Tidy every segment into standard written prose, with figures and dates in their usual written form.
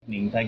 نہیں تھا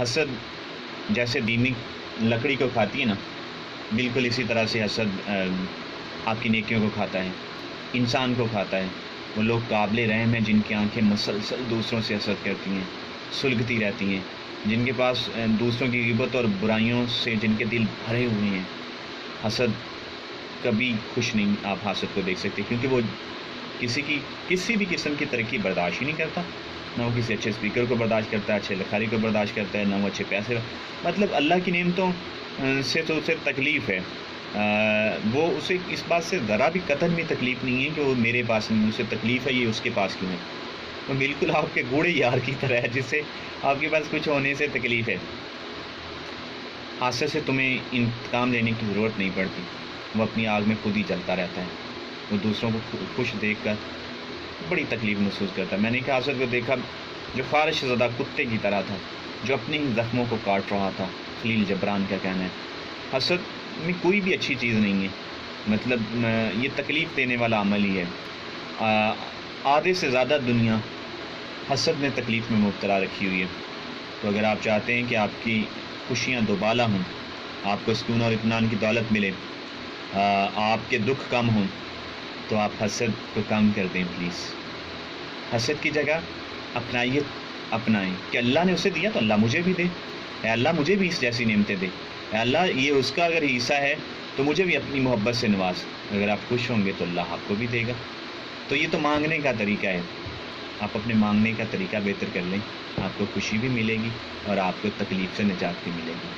حسد جیسے دینی لکڑی کو کھاتی ہے نا، بالکل اسی طرح سے حسد آپ کی نیکیوں کو کھاتا ہے، انسان کو کھاتا ہے۔ وہ لوگ قابل رحم ہیں جن کی آنکھیں مسلسل دوسروں سے حسد کرتی ہیں، سلگتی رہتی ہیں، جن کے پاس دوسروں کی غیبت اور برائیوں سے جن کے دل بھرے ہوئے ہیں۔ حسد کبھی خوش نہیں آپ حاسد کو دیکھ سکتے، کیونکہ وہ کسی بھی قسم کی ترقی برداشت ہی نہیں کرتا۔ نہ وہ کسی اچھے اسپیکر کو برداشت کرتا ہے، اچھے لکھاری کو برداشت کرتا ہے، نہ وہ اچھے پیسے، مطلب اللہ کی نعمتوں سے تو اسے تکلیف ہے۔ وہ اسے اس بات سے ذرا بھی قطن بھی تکلیف نہیں ہے کہ وہ میرے پاس نہیں، اسے تکلیف ہے یہ اس کے پاس کیوں ہے۔ وہ بالکل آپ کے گوڑے یار کی طرح ہے جس سے آپ کے پاس کچھ ہونے سے تکلیف ہے۔ حاسد سے تمہیں انتقام لینے کی ضرورت نہیں پڑتی، وہ اپنی آگ میں خود ہی جلتا رہتا ہے۔ وہ دوسروں کو خوش دیکھ کر بڑی تکلیف محسوس کرتا ہے۔ میں نے ایک حاسد کو دیکھا جو خارش زدہ کتے کی طرح تھا، جو اپنے ہی زخموں کو کاٹ رہا تھا۔ خلیل جبران کا کہنا ہے حسد میں کوئی بھی اچھی چیز نہیں ہے، مطلب یہ تکلیف دینے والا عمل ہی ہے۔ آدھے سے زیادہ دنیا حسد میں تکلیف میں مبتلا رکھی ہوئی ہے۔ تو اگر آپ چاہتے ہیں کہ آپ کی خوشیاں دوبالا ہوں، آپ کو سکون اور اطمینان کی دولت ملے، آپ کے دکھ کم ہوں، تو آپ حسد کو کم کر دیں پلیز۔ حسد کی جگہ اپنائیں کہ اللہ نے اسے دیا تو اللہ مجھے بھی دے، اے اللہ مجھے بھی اس جیسی نعمتیں دے، اے اللہ یہ اس کا اگر حصہ ہے تو مجھے بھی اپنی محبت سے نواز۔ اگر آپ خوش ہوں گے تو اللہ آپ کو بھی دے گا۔ تو یہ تو مانگنے کا طریقہ ہے، آپ اپنے مانگنے کا طریقہ بہتر کر لیں، آپ کو خوشی بھی ملے گی اور آپ کو تکلیف سے نجات بھی ملے گی۔